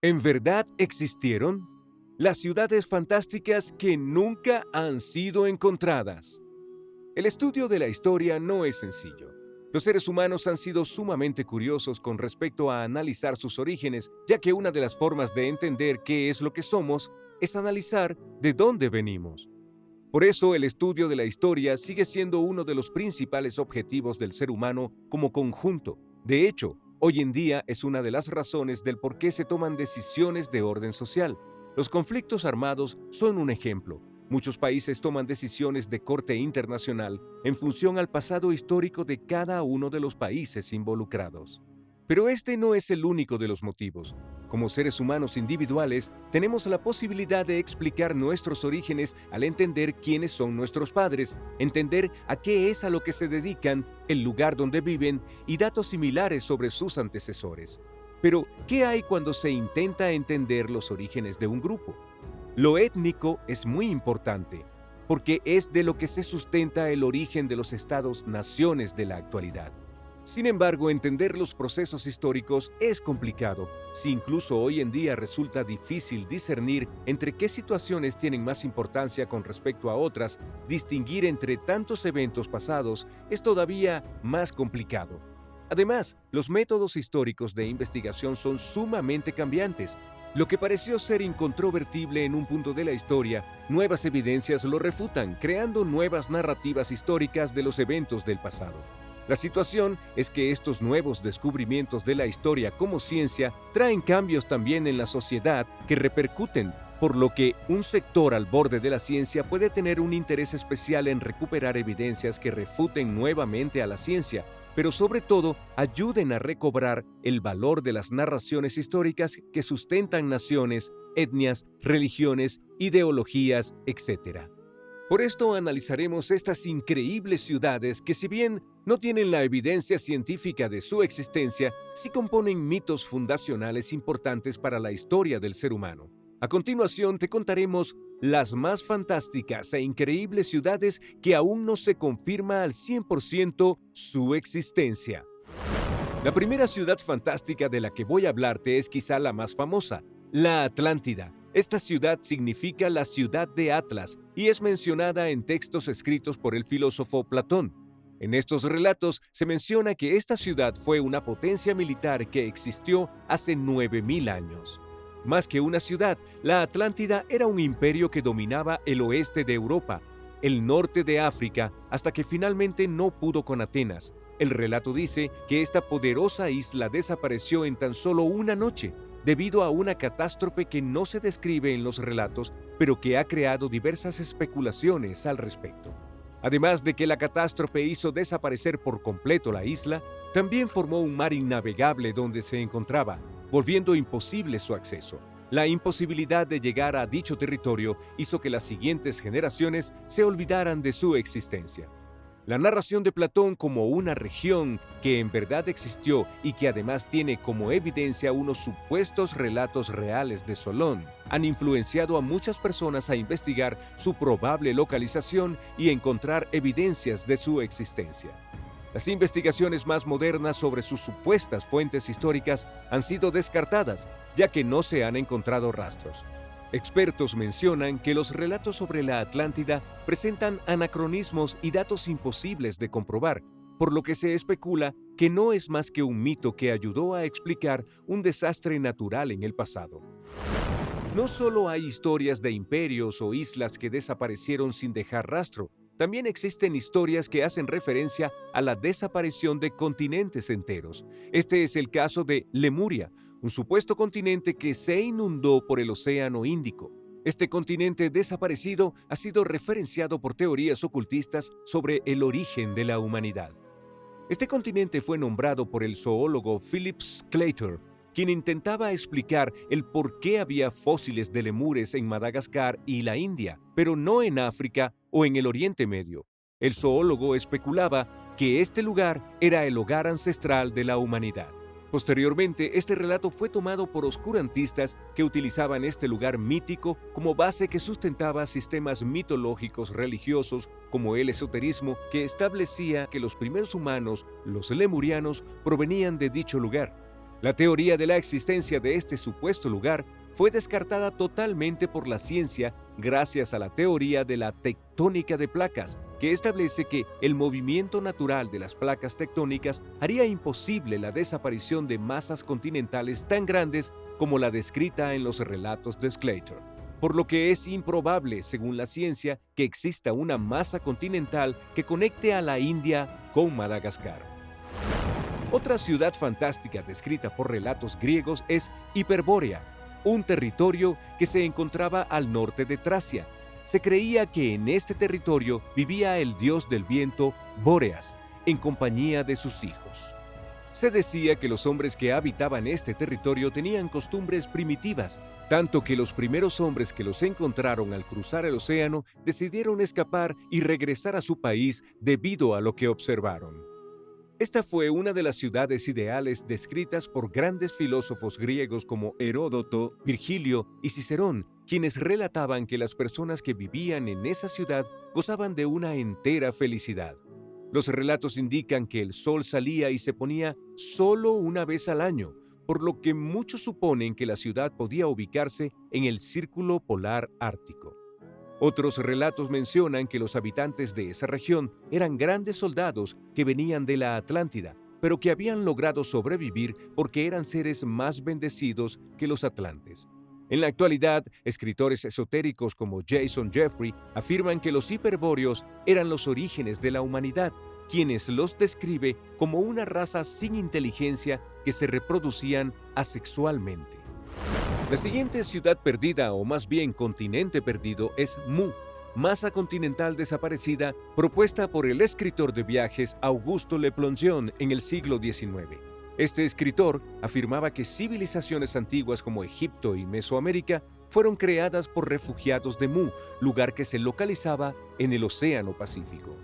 ¿En verdad existieron? Las ciudades fantásticas que nunca han sido encontradas. El estudio de la historia no es sencillo. Los seres humanos han sido sumamente curiosos con respecto a analizar sus orígenes, ya que una de las formas de entender qué es lo que somos es analizar de dónde venimos. Por eso, el estudio de la historia sigue siendo uno de los principales objetivos del ser humano como conjunto. De hecho, hoy en día es una de las razones del por qué se toman decisiones de orden social. Los conflictos armados son un ejemplo. Muchos países toman decisiones de corte internacional en función al pasado histórico de cada uno de los países involucrados. Pero este no es el único de los motivos. Como seres humanos individuales, tenemos la posibilidad de explicar nuestros orígenes al entender quiénes son nuestros padres, entender a qué es a lo que se dedican, el lugar donde viven y datos similares sobre sus antecesores. Pero, ¿qué hay cuando se intenta entender los orígenes de un grupo? Lo étnico es muy importante, porque es de lo que se sustenta el origen de los estados-naciones de la actualidad. Sin embargo, entender los procesos históricos es complicado, si incluso hoy en día resulta difícil discernir entre qué situaciones tienen más importancia con respecto a otras. Distinguir entre tantos eventos pasados es todavía más complicado. Además, los métodos históricos de investigación son sumamente cambiantes. Lo que pareció ser incontrovertible en un punto de la historia, nuevas evidencias lo refutan, creando nuevas narrativas históricas de los eventos del pasado. La situación es que estos nuevos descubrimientos de la historia como ciencia traen cambios también en la sociedad que repercuten, por lo que un sector al borde de la ciencia puede tener un interés especial en recuperar evidencias que refuten nuevamente a la ciencia, pero sobre todo ayuden a recobrar el valor de las narraciones históricas que sustentan naciones, etnias, religiones, ideologías, etc. Por esto analizaremos estas increíbles ciudades que, si bien no tienen la evidencia científica de su existencia, sí componen mitos fundacionales importantes para la historia del ser humano. A continuación te contaremos las más fantásticas e increíbles ciudades que aún no se confirma al 100% su existencia. La primera ciudad fantástica de la que voy a hablarte es quizá la más famosa, la Atlántida. Esta ciudad significa la ciudad de Atlas y es mencionada en textos escritos por el filósofo Platón. En estos relatos se menciona que esta ciudad fue una potencia militar que existió hace 9000 años. Más que una ciudad, la Atlántida era un imperio que dominaba el oeste de Europa, el norte de África, hasta que finalmente no pudo con Atenas. El relato dice que esta poderosa isla desapareció en tan solo una noche, debido a una catástrofe que no se describe en los relatos, pero que ha creado diversas especulaciones al respecto. Además de que la catástrofe hizo desaparecer por completo la isla, también formó un mar innavegable donde se encontraba, volviendo imposible su acceso. La imposibilidad de llegar a dicho territorio hizo que las siguientes generaciones se olvidaran de su existencia. La narración de Platón como una región que en verdad existió y que además tiene como evidencia unos supuestos relatos reales de Solón han influenciado a muchas personas a investigar su probable localización y encontrar evidencias de su existencia. Las investigaciones más modernas sobre sus supuestas fuentes históricas han sido descartadas, ya que no se han encontrado rastros. Expertos mencionan que los relatos sobre la Atlántida presentan anacronismos y datos imposibles de comprobar, por lo que se especula que no es más que un mito que ayudó a explicar un desastre natural en el pasado. No solo hay historias de imperios o islas que desaparecieron sin dejar rastro, también existen historias que hacen referencia a la desaparición de continentes enteros. Este es el caso de Lemuria, un supuesto continente que se inundó por el Océano Índico. Este continente desaparecido ha sido referenciado por teorías ocultistas sobre el origen de la humanidad. Este continente fue nombrado por el zoólogo Philip Sclater, quien intentaba explicar el por qué había fósiles de lemures en Madagascar y la India, pero no en África o en el Oriente Medio. El zoólogo especulaba que este lugar era el hogar ancestral de la humanidad. Posteriormente, este relato fue tomado por oscurantistas que utilizaban este lugar mítico como base que sustentaba sistemas mitológicos religiosos como el esoterismo, que establecía que los primeros humanos, los lemurianos, provenían de dicho lugar. La teoría de la existencia de este supuesto lugar fue descartada totalmente por la ciencia gracias a la teoría de la tectónica de placas, que establece que el movimiento natural de las placas tectónicas haría imposible la desaparición de masas continentales tan grandes como la descrita en los relatos de Sclater, por lo que es improbable, según la ciencia, que exista una masa continental que conecte a la India con Madagascar. Otra ciudad fantástica descrita por relatos griegos es Hiperbórea, un territorio que se encontraba al norte de Tracia. Se creía que en este territorio vivía el dios del viento Bóreas, en compañía de sus hijos. Se decía que los hombres que habitaban este territorio tenían costumbres primitivas, tanto que los primeros hombres que los encontraron al cruzar el océano decidieron escapar y regresar a su país debido a lo que observaron. Esta fue una de las ciudades ideales descritas por grandes filósofos griegos como Heródoto, Virgilio y Cicerón, quienes relataban que las personas que vivían en esa ciudad gozaban de una entera felicidad. Los relatos indican que el sol salía y se ponía solo una vez al año, por lo que muchos suponen que la ciudad podía ubicarse en el círculo polar ártico. Otros relatos mencionan que los habitantes de esa región eran grandes soldados que venían de la Atlántida, pero que habían logrado sobrevivir porque eran seres más bendecidos que los atlantes. En la actualidad, escritores esotéricos como Jason Jeffrey afirman que los hiperbóreos eran los orígenes de la humanidad, quienes los describe como una raza sin inteligencia que se reproducían asexualmente. La siguiente ciudad perdida, o más bien continente perdido, es Mu, masa continental desaparecida propuesta por el escritor de viajes Auguste Le Plongeon en el siglo XIX. Este escritor afirmaba que civilizaciones antiguas como Egipto y Mesoamérica fueron creadas por refugiados de Mu, lugar que se localizaba en el Océano Pacífico.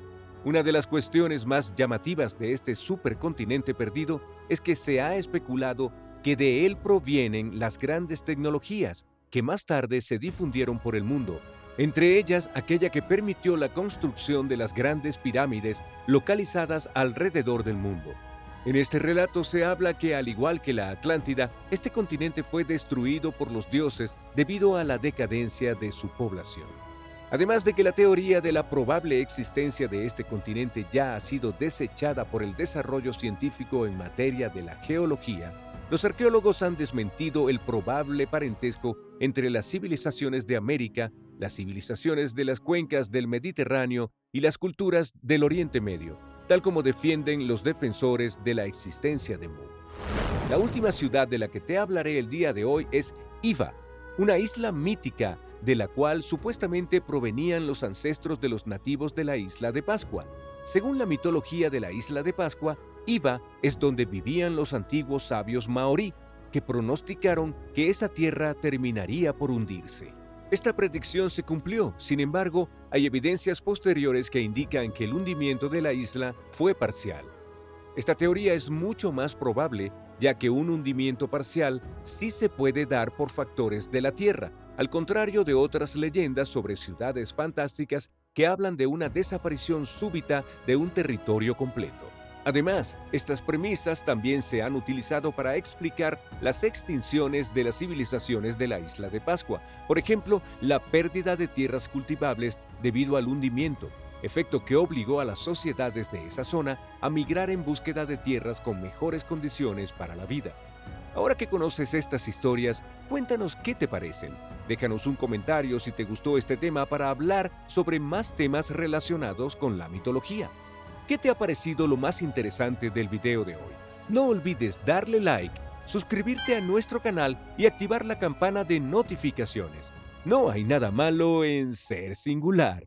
Una de las cuestiones más llamativas de este supercontinente perdido es que se ha especulado que de él provienen las grandes tecnologías que más tarde se difundieron por el mundo, entre ellas aquella que permitió la construcción de las grandes pirámides localizadas alrededor del mundo. En este relato se habla que, al igual que la Atlántida, este continente fue destruido por los dioses debido a la decadencia de su población. Además de que la teoría de la probable existencia de este continente ya ha sido desechada por el desarrollo científico en materia de la geología, los arqueólogos han desmentido el probable parentesco entre las civilizaciones de América, las civilizaciones de las cuencas del Mediterráneo y las culturas del Oriente Medio, tal como defienden los defensores de la existencia de Mu. La última ciudad de la que te hablaré el día de hoy es Iva, una isla mítica de la cual supuestamente provenían los ancestros de los nativos de la isla de Pascua. Según la mitología de la isla de Pascua, Iva es donde vivían los antiguos sabios maorí, que pronosticaron que esa tierra terminaría por hundirse. Esta predicción se cumplió, sin embargo, hay evidencias posteriores que indican que el hundimiento de la isla fue parcial. Esta teoría es mucho más probable, ya que un hundimiento parcial sí se puede dar por factores de la Tierra, al contrario de otras leyendas sobre ciudades fantásticas que hablan de una desaparición súbita de un territorio completo. Además, estas premisas también se han utilizado para explicar las extinciones de las civilizaciones de la isla de Pascua, por ejemplo, la pérdida de tierras cultivables debido al hundimiento, efecto que obligó a las sociedades de esa zona a migrar en búsqueda de tierras con mejores condiciones para la vida. Ahora que conoces estas historias, cuéntanos qué te parecen. Déjanos un comentario si te gustó este tema para hablar sobre más temas relacionados con la mitología. ¿Qué te ha parecido lo más interesante del video de hoy? No olvides darle like, suscribirte a nuestro canal y activar la campana de notificaciones. No hay nada malo en ser singular.